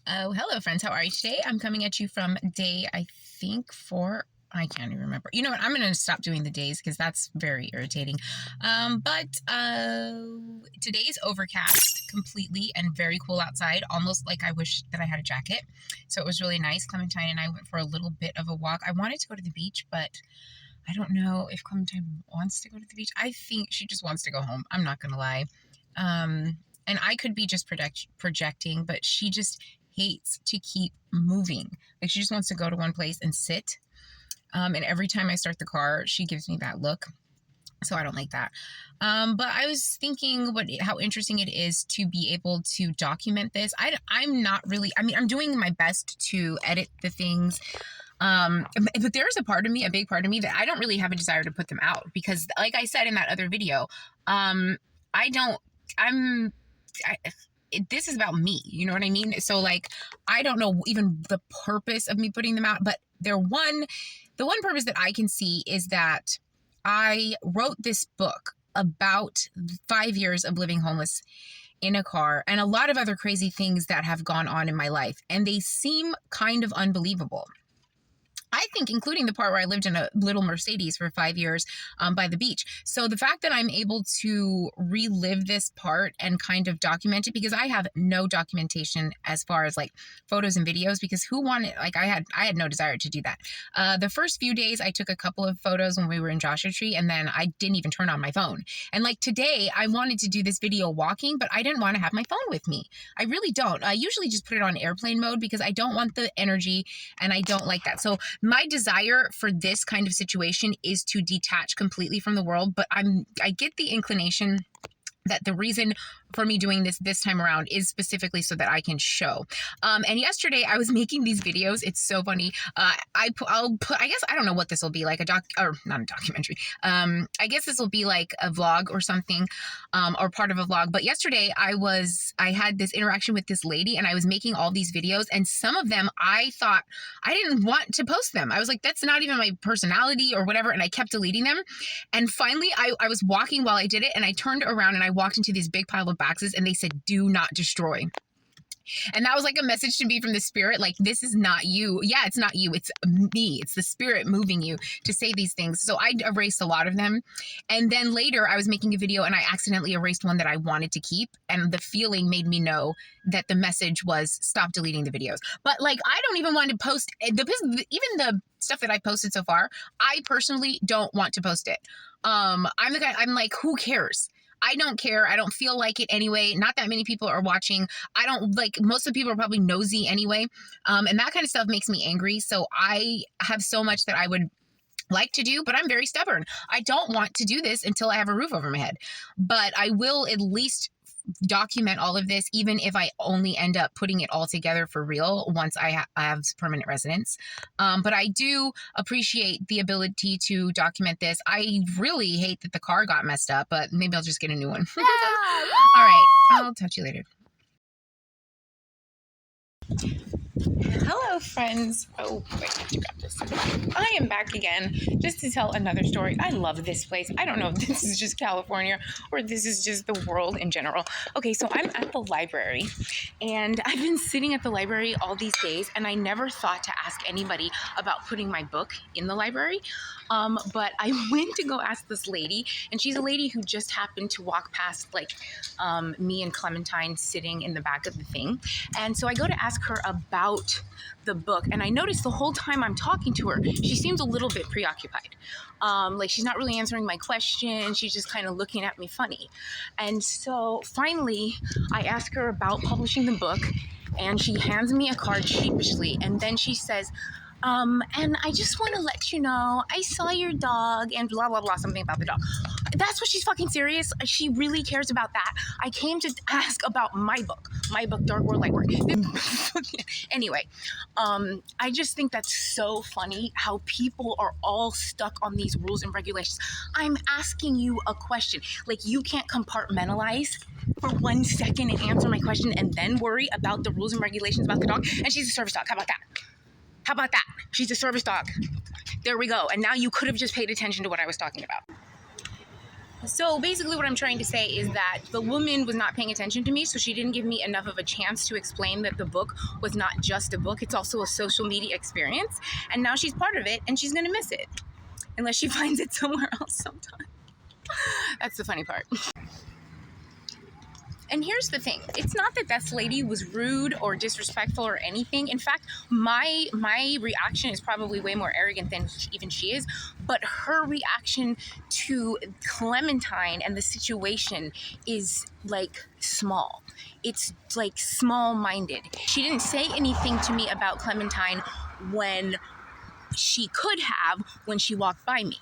Oh, hello, friends. How are you today? I'm coming at you from day, I think, 4. I can't even remember. You know what? I'm going to stop doing the days because that's very irritating. But today's overcast completely and very cool outside, almost like I wish that I had a jacket. So it was really nice. Clementine and I went for a little bit of a walk. I wanted to go to the beach, but I don't know if Clementine wants to go to the beach. I think she just wants to go home. I'm not going to lie. And I could be just projecting, but she just hates to keep moving. Like she just wants to go to one place and sit. And every time I start the car, she gives me that look. So I don't like that. But I was thinking how interesting it is to be able to document this. I'm not really, I'm doing my best to edit the things. But there's a part of me, a big part of me, that I don't really have a desire to put them out because, like I said in that other video, this is about me. You know what I mean? So like, I don't know even the purpose of me putting them out, but the one purpose that I can see is that I wrote this book about 5 years of living homeless in a car and a lot of other crazy things that have gone on in my life. And they seem kind of unbelievable. I think including the part where I lived in a little Mercedes for 5 years by the beach. So the fact that I'm able to relive this part and kind of document it, because I have no documentation as far as like photos and videos, because who wanted, like I had no desire to do that. The first few days I took a couple of photos when we were in Joshua Tree, and then I didn't even turn on my phone. And like today I wanted to do this video walking, but I didn't want to have my phone with me. I really don't. I usually just put it on airplane mode because I don't want the energy and I don't like that. So my desire for this kind of situation is to detach completely from the world, but I get the inclination that the reason for me doing this time around is specifically so that I can show. And yesterday I was making these videos. It's so funny. I'll put, I guess, I don't know what this will be, like or not a documentary. I guess this will be like a vlog or something, or part of a vlog. But yesterday I had this interaction with this lady and I was making all these videos, and some of them I thought I didn't want to post them. I was like, that's not even my personality or whatever. And I kept deleting them. And finally I was walking while I did it, and I turned around and I walked into this big pile of boxes, and they said, "Do not destroy." And that was like a message to me from the spirit, like, this is not you. Yeah, it's not you, it's me. It's the spirit moving you to say these things. So I erased a lot of them. And then later I was making a video and I accidentally erased one that I wanted to keep. And the feeling made me know that the message was stop deleting the videos. But like, I don't even want to post even the stuff that I posted so far. I personally don't want to post it. I'm the guy, I'm like, who cares? I don't care. I don't feel like it anyway. Not that many people are watching. I don't like, most of the people are probably nosy anyway. And that kind of stuff makes me angry. So I have so much that I would like to do, but I'm very stubborn. I don't want to do this until I have a roof over my head. But I will at least document all of this, even if I only end up putting it all together for real once I have permanent residence. But I do appreciate the ability to document this. I really hate that the car got messed up, but maybe I'll just get a new one. All right, I'll talk to you later. Hello, friends. Oh, wait, I have to grab this. I am back again just to tell another story. I love this place. I don't know if this is just California or this is just the world in general. Okay, so I'm at the library, and I've been sitting at the library all these days, and I never thought to ask anybody about putting my book in the library. But I went to go ask this lady, and she's a lady who just happened to walk past like me and Clementine sitting in the back of the thing. And so I go to ask her about the book, and I noticed the whole time I'm talking to her, she seems a little bit preoccupied. Like she's not really answering my question. She's just kind of looking at me funny. And so finally I ask her about publishing the book, and she hands me a card sheepishly, and then she says, and I just want to let you know, I saw your dog and blah, blah, blah, something about the dog. That's what she's fucking serious. She really cares about that. I came to ask about my book, Dark World, Light Work. Anyway, I just think that's so funny how people are all stuck on these rules and regulations. I'm asking you a question. Like, you can't compartmentalize for 1 second and answer my question and then worry about the rules and regulations about the dog. And she's a service dog. How about that? How about that? She's a service dog. There we go. And now you could have just paid attention to what I was talking about. So basically what I'm trying to say is that the woman was not paying attention to me, so she didn't give me enough of a chance to explain that the book was not just a book, it's also a social media experience. And now she's part of it, and she's going to miss it unless she finds it somewhere else sometime. That's the funny part. And here's the thing. It's not that this lady was rude or disrespectful or anything. In fact, my reaction is probably way more arrogant than even she is. But her reaction to Clementine and the situation is like small. It's like small-minded. She didn't say anything to me about Clementine when she could have when she walked by me.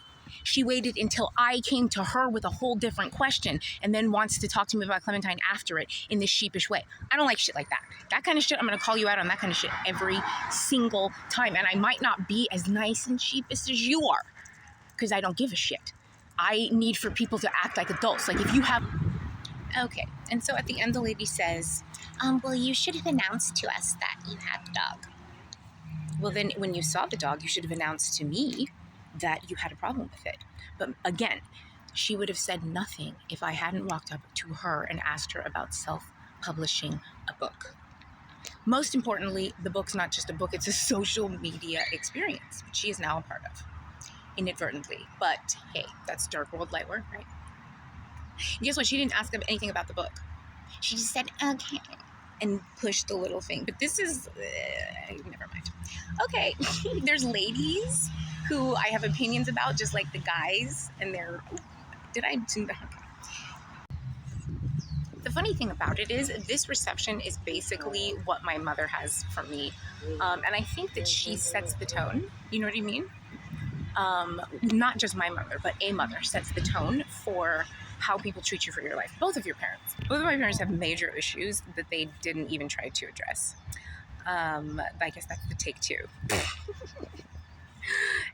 She waited until I came to her with a whole different question and then wants to talk to me about Clementine after it in this sheepish way. I don't like shit like that. That kind of shit, I'm going to call you out on that kind of shit every single time. And I might not be as nice and sheepish as you are because I don't give a shit. I need for people to act like adults. Like if you have... Okay. And so at the end, the lady says, well, you should have announced to us that you had the dog. Well, then when you saw the dog, you should have announced to me that you had a problem with it. But again, she would have said nothing if I hadn't walked up to her and asked her about self-publishing a book. Most importantly, the book's not just a book, it's a social media experience, which she is now a part of, inadvertently. But hey, that's dark world, light world, right? And guess what? She didn't ask anything about the book. She just said, okay, and pushed the little thing. But this is, never mind. Okay, there's ladies who I have opinions about, just like the guys, and they're, did I do that? The funny thing about it is this reception is basically what my mother has for me. And I think that she sets the tone, you know what I mean? Not just my mother, but a mother sets the tone for how people treat you for your life. Both of your parents. Both of my parents have major issues that they didn't even try to address. I guess that's the take two.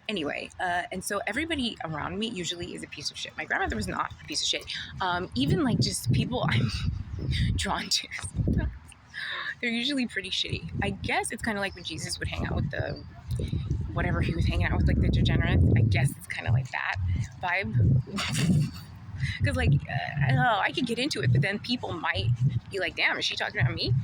Anyway, and so everybody around me usually is a piece of shit. My grandmother was not a piece of shit. Even like just people I'm drawn to, they're usually pretty shitty. I guess it's kind of like when Jesus would hang out with the, whatever he was hanging out with, like the degenerates. I guess it's kind of like that vibe. Because like, I don't know, I could get into it, but then people might be like, damn, is she talking about me?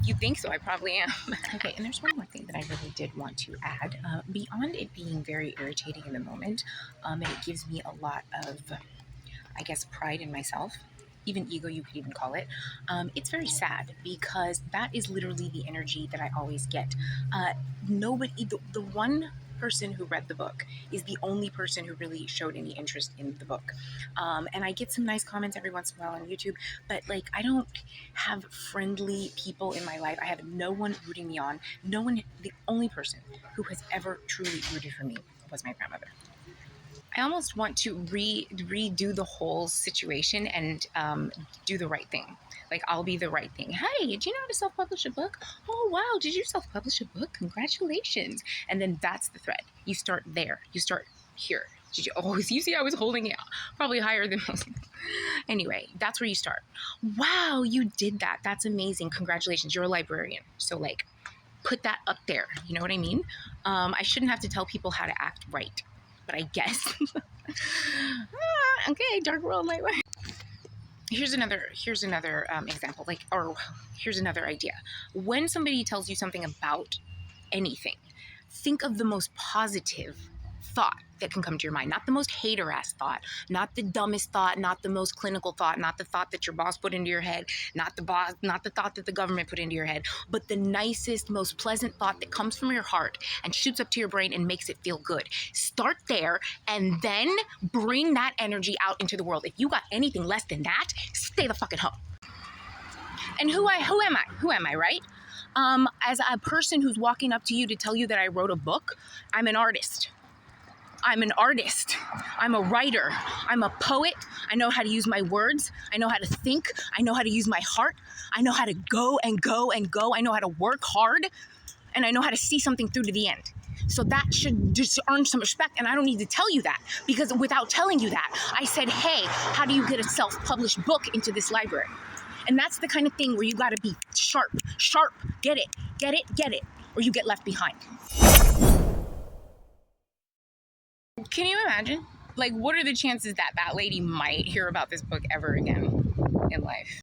If you think so, I probably am. Okay, and there's one more thing that I really did want to add. Beyond it being very irritating in the moment, and it gives me a lot of, I guess, pride in myself, even ego, you could even call it. It's very sad because that is literally the energy that I always get. Nobody, the one person who read the book is the only person who really showed any interest in the book. And I get some nice comments every once in a while on YouTube, but like I don't have friendly people in my life. I have no one rooting me on. No one, the only person who has ever truly rooted for me was my grandmother. I almost want to redo the whole situation and do the right thing. Like, I'll be the right thing. Hey, did you know how to self-publish a book? Oh, wow, did you self-publish a book? Congratulations. And then that's the thread. You start there. You start here. Did you, oh, you see I was holding it probably higher than most. Anyway, that's where you start. Wow, you did that. That's amazing. Congratulations. You're a librarian. So, like, put that up there. You know what I mean? I shouldn't have to tell people how to act right. But I guess. Okay, dark world, light world. Here's another example, like, or here's another idea. When somebody tells you something about anything, think of the most positive thought that can come to your mind, not the most hater-ass thought, not the dumbest thought, not the most clinical thought, not the thought that your boss put into your head, not the thought that the government put into your head, but the nicest, most pleasant thought that comes from your heart and shoots up to your brain and makes it feel good. Start there and then bring that energy out into the world. If you got anything less than that, stay the fucking home. And who am I, right? As a person who's walking up to you to tell you that I wrote a book, I'm an artist. I'm an artist. I'm a writer. I'm a poet. I know how to use my words. I know how to think. I know how to use my heart. I know how to go and go and go. I know how to work hard. And I know how to see something through to the end. So that should just earn some respect. And I don't need to tell you that, because without telling you that, I said, hey, how do you get a self-published book into this library? And that's the kind of thing where you got to be sharp, get it, or you get left behind. Can you imagine like, what are the chances that that lady might hear about this book ever again in life?